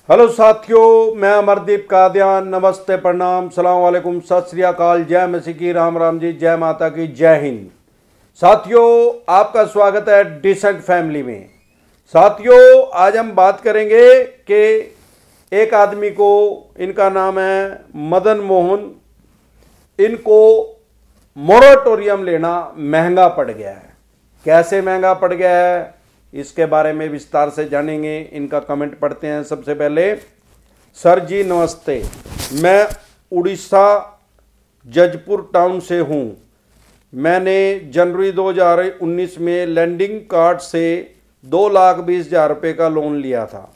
Hello साथियों, मैं अमरदीप कादियान। नमस्ते, प्रणाम, सलाम वालेकुम, सत श्री अकाल, जय मसीह की, राम राम जी, जय माता की, जय हिंद। साथियों, आपका स्वागत है डिसेंट फैमिली में। साथियों, आज हम बात करेंगे कि एक आदमी को, इनका नाम है मदन मोहन, इनको मोरेटोरियम लेना महंगा पड़ गया है। कैसे महंगा पड़ गया है इसके बारे में विस्तार से जानेंगे। इनका कमेंट पढ़ते हैं। सबसे पहले, सर जी नमस्ते, मैं उड़ीसा जजपुर टाउन से हूं। मैंने जनवरी 2019 में लैंडिंग कार्ड से 2,20,000 रुपये का लोन लिया था।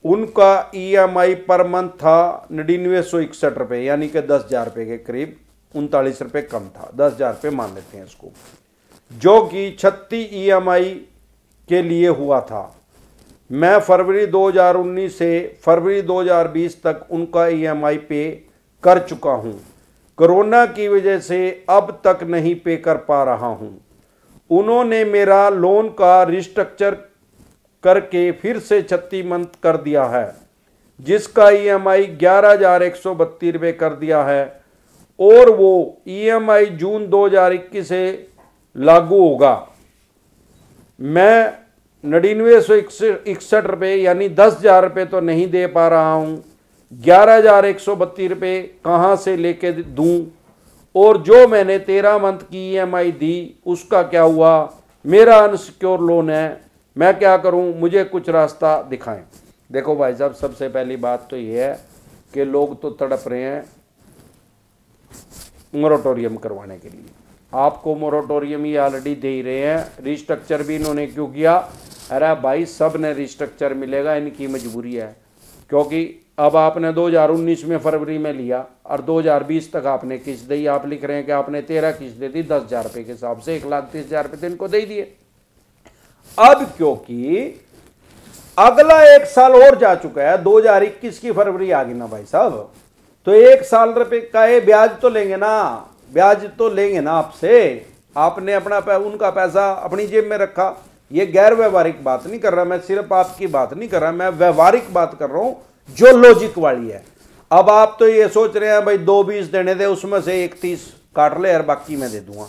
उनका ईएमआई पर मंथ था 9961 रुपये, यानी कि 10,000 रुपये के करीब, 39 रुपये कम था, 10,000 रुपये मान लेते हैं इसको, जो कि 36 ईएमआई के लिए हुआ था। मैं फरवरी 2019 से फरवरी 2020 तक उनका ईएमआई पे कर चुका हूं। कोरोना की वजह से अब तक नहीं पे कर पा रहा हूं। उन्होंने मेरा लोन का रिस्ट्रक्चर करके फिर से 36 मंथ कर दिया है, जिसका ईएमआई 11,132 रुपये कर दिया है, और वो ईएमआई जून 2021 से लागू होगा। मैं 9961 रुपये यानी 10,000 रुपये तो नहीं दे पा रहा हूँ। 11,132 रुपये कहाँ से लेके दूँ? और जो मैंने 13 मंथ की ईएमआई दी उसका क्या हुआ? मेरा अनसिक्योर लोन है, मैं क्या करूँ? मुझे कुछ रास्ता दिखाएं। देखो भाई साहब, सबसे पहली बात तो ये है कि लोग तो तड़प रहे हैं मोरेटोरियम करवाने के लिए। आपको मोरेटोरियम ही ऑलरेडी दे ही रहे हैं। रिस्ट्रक्चर भी इन्होंने क्यों किया? अरे भाई, सब ने रिस्ट्रक्चर मिलेगा, इनकी मजबूरी है। क्योंकि अब आपने 2019 में फरवरी में लिया और 2020 तक आपने किस्त दी। आप लिख रहे हैं कि आपने 13 किस्त दे दी 10,000 रुपये के हिसाब से, 1,30,000 रुपये तो इनको दे दिए। अब क्योंकि अगला एक साल और जा चुका है, 2021 की फरवरी आ गई ना भाई साहब, तो 1 साल रुपये का ये ब्याज तो लेंगे ना, ब्याज तो लेंगे ना आपसे। आपने अपना उनका पैसा अपनी जेब में रखा। ये गैर व्यवहारिक बात नहीं कर रहा मैं, सिर्फ आपकी बात नहीं कर रहा मैं, व्यवहारिक बात कर रहा हूं जो लॉजिक वाली है। अब आप तो ये सोच रहे हैं भाई 2,20 देने दे, उसमें से 31 काट ले और बाकी मैं दे दूंगा।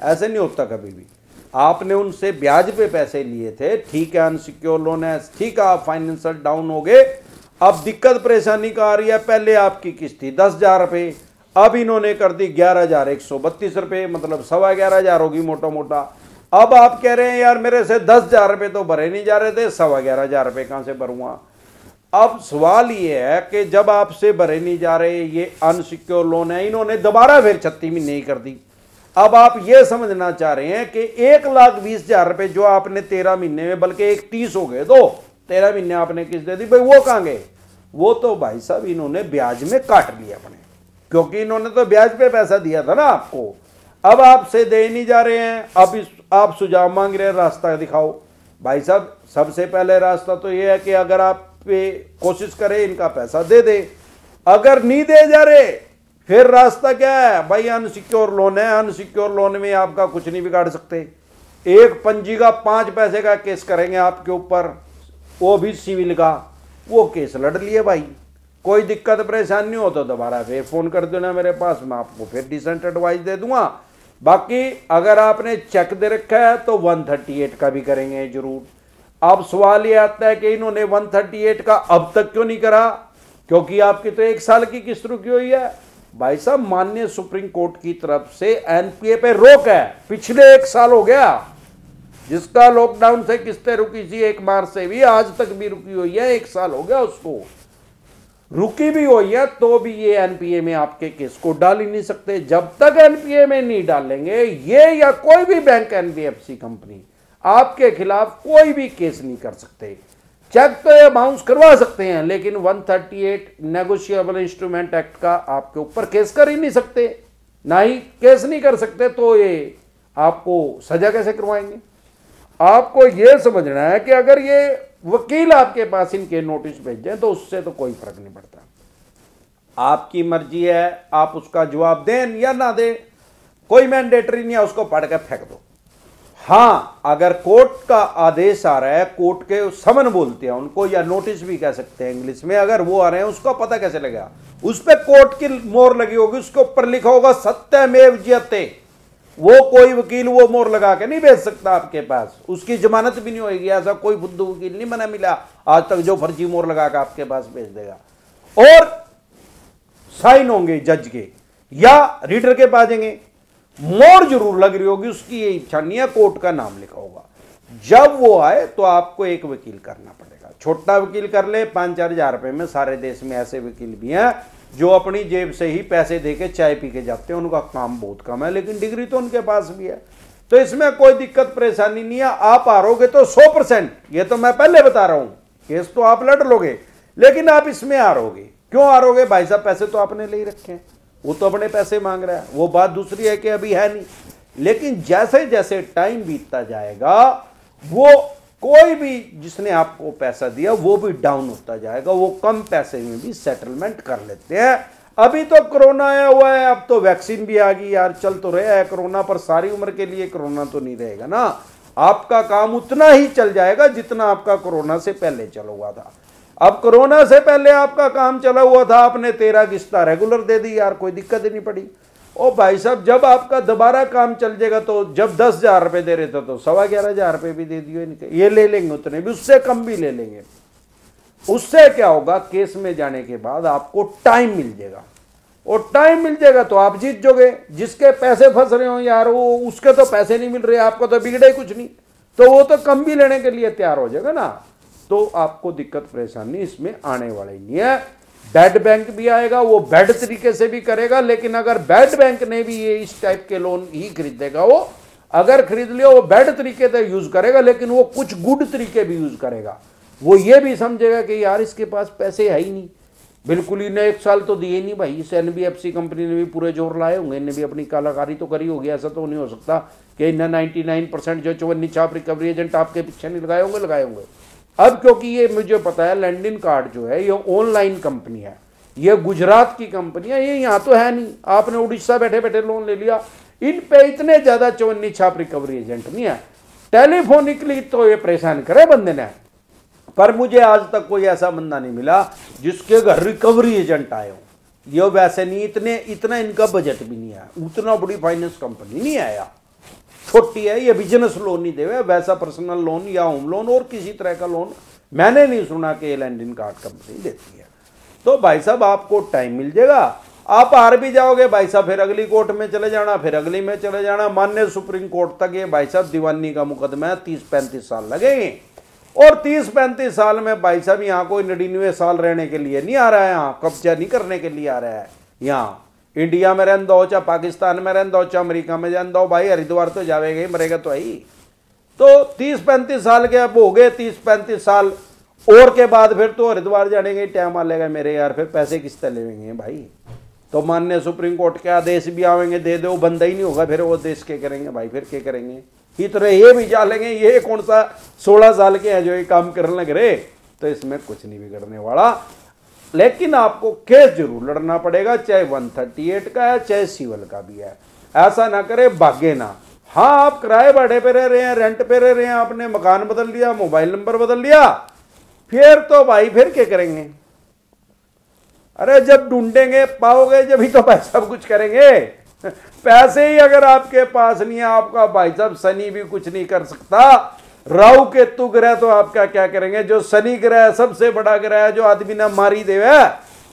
ऐसे नहीं होता कभी भी। आपने उनसे ब्याज पे पैसे लिए थे, ठीक है, अनसिक्योर लोन है, ठीक है, आप फाइनेंशियल डाउन हो गए। अब दिक्कत परेशानी का आ रही है। पहले आपकी किस्त थी 10,000 रुपये, अब इन्होंने कर दी 11,132 रुपये, मतलब 11,15,000 होगी मोटा मोटा। अब आप कह रहे हैं यार मेरे से 10,000 रुपये तो भरे नहीं जा रहे थे, 11,15,000 रुपये कहां से भरूंगा? अब सवाल ये है कि जब आपसे भरे नहीं जा रहे, ये अनसिक्योर लोन है, इन्होंने दोबारा फिर 36 महीने ही कर दी। अब आप ये समझना चाह रहे हैं कि 1,20,000 रुपये जो आपने 13 महीने में, बल्कि 31 हो गए, तो 13 महीने आपने किस्त दे दी, भाई वो कहां गए? वो तो भाई साहब इन्होंने ब्याज में काट लिया अपने, क्योंकि इन्होंने तो ब्याज पे पैसा दिया था ना आपको। अब आपसे दे नहीं जा रहे हैं, अब आप सुझाव मांग रहे हैं, रास्ता दिखाओ। भाई साहब, सबसे पहले रास्ता तो ये है कि अगर आप पे कोशिश करें इनका पैसा दे दे। अगर नहीं दे जा रहे, फिर रास्ता क्या है भाई? अनसिक्योर लोन है, अनसिक्योर लोन में आपका कुछ नहीं बिगाड़ सकते। एक पंजी का 5 पैसे का केस करेंगे आपके ऊपर, वो भी सिविल का, वो केस लड़ लिए भाई। कोई दिक्कत परेशानी नहीं हो तो दोबारा फिर फोन कर देना मेरे पास, मैं आपको फिर डिसेंट एडवाइस दे दूंगा। बाकी अगर आपने चेक दे रखा है तो 138 का भी करेंगे जरूर। अब सवाल ये आता है कि इन्होंने 138 का अब तक क्यों नहीं करा? क्योंकि आपकी तो 1 साल की किस्त रुकी हुई है। भाई साहब, माननीय सुप्रीम कोर्ट की तरफ से एनपीए पे रोक है, पिछले 1 साल हो गया। जिसका लॉकडाउन से किस्तें रुकी थी 1 मार्च से भी, आज तक भी रुकी हुई है, 1 साल हो गया उसको। रुकी भी हुई है तो भी ये एनपीए में आपके केस को डाल ही नहीं सकते। जब तक एनपीए में नहीं डालेंगे ये, या कोई भी बैंक, एनबीएफसी कंपनी, आपके खिलाफ कोई भी केस नहीं कर सकते। चेक तो ये बाउंस करवा सकते हैं, लेकिन 138 नेगोशिएबल इंस्ट्रूमेंट एक्ट का आपके ऊपर केस कर ही नहीं सकते। ना ही केस नहीं कर सकते तो ये आपको सजा कैसे करवाएंगे? आपको यह समझना है कि अगर ये वकील आपके पास इनके नोटिस भेजें तो उससे तो कोई फर्क नहीं पड़ता। आपकी मर्जी है, आप उसका जवाब दें या ना दें, कोई मैंडेटरी नहीं है, उसको पढ़ के फेंक दो। हाँ, अगर कोर्ट का आदेश आ रहा है, कोर्ट के समन बोलते हैं उनको, या नोटिस भी कह सकते हैं इंग्लिश में, अगर वो आ रहे हैं उसका पता कैसे लगेगा? उस पर कोर्ट की मोहर लगी होगी, उसके ऊपर लिखा होगा सत्यमेव जयते। वो कोई वकील वो मोहर लगा के नहीं भेज सकता आपके पास, उसकी जमानत भी नहीं होगी। ऐसा कोई बुद्धू वकील नहीं बना मिला आज तक जो फर्जी मोहर लगा के आपके पास भेज देगा। और साइन होंगे जज के या रीडर के पास जाएंगे, मोहर जरूर लग रही होगी, उसकी ये इच्छा नहीं है, कोर्ट का नाम लिखा होगा। जब वो आए तो आपको एक वकील करना पड़ेगा, छोटा वकील कर ले 5-4 हजार रुपए में। सारे देश में ऐसे वकील भी हैं जो अपनी जेब से ही पैसे देके चाय पी के जाते हैं, उनका काम बहुत कम है लेकिन डिग्री तो उनके पास भी है। तो इसमें कोई दिक्कत परेशानी नहीं है। आप हारोगे तो 100%, ये तो मैं पहले बता रहा हूं, केस तो आप लड़ लोगे लेकिन आप इसमें हारोगे। क्यों हारोगे? भाई साहब पैसे तो आपने ले ही रखे हैं, वो तो अपने पैसे मांग रहा है, वो बात दूसरी है कि अभी है नहीं। लेकिन जैसे जैसे टाइम बीतता जाएगा, वो कोई भी जिसने आपको पैसा दिया वो भी डाउन होता जाएगा, वो कम पैसे में भी सेटलमेंट कर लेते हैं। अभी तो कोरोना आया हुआ है, अब तो वैक्सीन भी आ गई यार, चल तो रहा है कोरोना, पर सारी उम्र के लिए कोरोना तो नहीं रहेगा ना। आपका काम उतना ही चल जाएगा जितना आपका कोरोना से पहले चला हुआ था। अब कोरोना से पहले आपका काम चला हुआ था, आपने 13 किस्ता रेगुलर दे दी यार, कोई दिक्कत ही नहीं पड़ी। ओ भाई साहब, जब आपका दोबारा काम चल जाएगा तो जब 10,000 रुपए दे रहे थे तो 11,500 रुपए भी दे दिए इनके, ये ले लेंगे उतने भी, उससे कम भी ले लेंगे। उससे क्या होगा, केस में जाने के बाद आपको टाइम मिल जाएगा, और टाइम मिल जाएगा तो आप जीत जाओगे। जिसके पैसे फंस रहे हो यार, वो उसके तो पैसे नहीं मिल रहे, आपको तो बिगड़े ही कुछ नहीं, तो वो तो कम भी लेने के लिए तैयार हो जाएगा ना। तो आपको दिक्कत परेशानी इसमें आने वाली नहीं है। बैड बैंक भी आएगा, वो बैड तरीके से भी करेगा, लेकिन अगर बैड बैंक ने भी ये इस टाइप के लोन ही खरीदेगा, वो अगर खरीद लिया वो बैड तरीके से यूज करेगा, लेकिन वो कुछ गुड तरीके भी यूज करेगा। वो ये भी समझेगा कि यार इसके पास पैसे है ही नहीं, बिल्कुल ही ने 1 साल तो दिए नहीं भाई। इस NBFC कंपनी ने भी पूरे जोर लाए होंगे, इन्हें भी अपनी कलाकारी तो करी होगी। ऐसा तो नहीं हो सकता कि इन्हें 99% जो 54 छाप रिकवरी एजेंट आपके पीछे नहीं लगाए होंगे। अब क्योंकि ये मुझे पता है लैंडिन कार्ड जो है ये ऑनलाइन कंपनी है, ये गुजरात की कंपनी है, ये यहाँ तो है नहीं। आपने उड़ीसा बैठे बैठे लोन ले लिया, इन पे इतने ज्यादा 54 छाप रिकवरी एजेंट नहीं है। टेलीफोनिकली तो ये परेशान करे बंदे ने, पर मुझे आज तक कोई ऐसा बंदा नहीं मिला जिसके घर रिकवरी एजेंट आए हो। ये वैसे नहीं, इतना इनका बजट भी नहीं है, उतना बड़ी फाइनेंस कंपनी नहीं आया, छोटी है। ये बिजनेस लोन नहीं देवे, वैसा पर्सनल लोन या होम लोन और किसी तरह का लोन मैंने नहीं सुना कि लैंडिन कार्ड कंपनी देती है। तो भाई साहब आपको टाइम मिल जाएगा, आप हार भी जाओगे भाई साहब, फिर अगली कोर्ट में चले जाना, फिर अगली में चले जाना, माननीय सुप्रीम कोर्ट तक। ये भाई साहब दीवानी का मुकदमा है, 30-35 साल लगेंगे। और 30-35 साल में भाई साहब यहाँ कोई 99 साल रहने के लिए नहीं आ रहा है, यहाँ कब्जा नहीं करने के लिए आ रहा है। यहाँ इंडिया में रहन दो, चाहे पाकिस्तान में रहन दो, चाहे अमेरिका में रहन दो, भाई हरिद्वार तो जावेगा ही, मरेगा तो ही। तो 30-35 साल के अब हो गए, 30-35 साल और के बाद फिर तो हरिद्वार जाने का टाइम आ लेगा मेरे यार, फिर पैसे किस तरह लेंगे भाई। तो माननीय सुप्रीम कोर्ट के आदेश भी आवेंगे, दे दो, बंदा ही नहीं होगा, फिर वो देश के करेंगे भाई, फिर क्या करेंगे। इतने ये भी जा लेंगे, ये कौन सा 16 साल के हैं जो ये काम करने लग रहे। तो इसमें कुछ नहीं बिगड़ने वाला, लेकिन आपको केस जरूर लड़ना पड़ेगा, चाहे 138 का है चाहे सिविल का भी है। ऐसा ना करे भागे ना। हाँ, आप किराए भाड़े पे रह रहे हैं, रेंट पे रह रहे हैं, आपने मकान बदल लिया, मोबाइल नंबर बदल लिया, फिर तो भाई फिर क्या करेंगे? अरे जब ढूंढेंगे पाओगे जब ही तो भाई साहब कुछ करेंगे। पैसे ही अगर आपके पास नहीं है, आपका भाई साहब शनि भी कुछ नहीं कर सकता। राहु केतु ग्रह तो आपका क्या करेंगे? जो शनि ग्रह सबसे बड़ा ग्रह है, जो आदमी ना मारी देवे,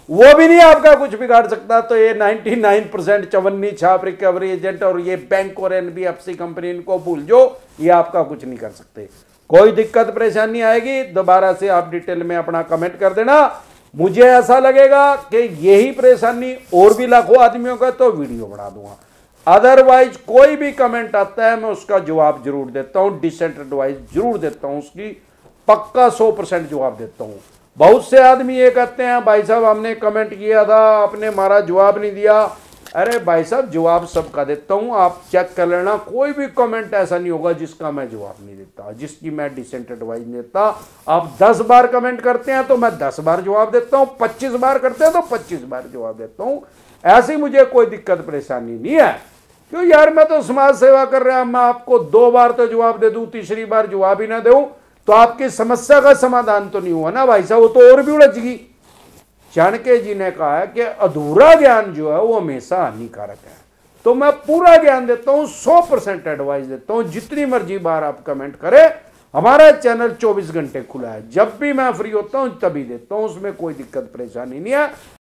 वो भी नहीं आपका कुछ बिगाड़ सकता। तो ये 99% 54 छाप रिकवरी एजेंट और ये बैंक और NBFC कंपनी, इनको भूल जो, ये आपका कुछ नहीं कर सकते। कोई दिक्कत परेशानी आएगी दोबारा से आप डिटेल में अपना कमेंट कर देना। मुझे ऐसा लगेगा कि यही परेशानी और भी लाखों आदमियों का, तो वीडियो बना दूंगा। अदरवाइज कोई भी कमेंट आता है मैं उसका जवाब जरूर देता हूं, डिसेंट एडवाइस जरूर देता हूं, उसकी पक्का 100% जवाब देता हूं। बहुत से आदमी ये कहते हैं भाई साहब हमने कमेंट किया था, आपने हमारा जवाब नहीं दिया। अरे भाई साहब जवाब सबका देता हूं, आप चेक कर लेना। कोई भी कमेंट ऐसा नहीं होगा जिसका मैं जवाब नहीं देता, जिसकी मैं डिसेंट एडवाइस नहीं देता। आप 10 बार कमेंट करते हैं तो मैं 10 बार जवाब देता हूं, 25 बार करते हैं तो 25 बार जवाब देता हूं। ऐसी मुझे कोई दिक्कत परेशानी नहीं है। क्यों यार, मैं तो समाज सेवा कर रहा, मैं आपको 2 बार तो जवाब दे दूं, तीसरी बार जवाब ही ना दूं तो आपकी समस्या का समाधान तो नहीं हुआ ना भाई साहब, वो तो और भी उलझगी। चाणक्य जी ने कहा है कि अधूरा ज्ञान जो है वो हमेशा हानिकारक है। तो मैं पूरा ज्ञान देता हूं, 100% एडवाइस देता हूं। जितनी मर्जी बार आप कमेंट करें, हमारा चैनल 24 घंटे खुला है, जब भी मैं फ्री होता हूं तभी देता हूं, उसमें कोई दिक्कत परेशानी नहीं है।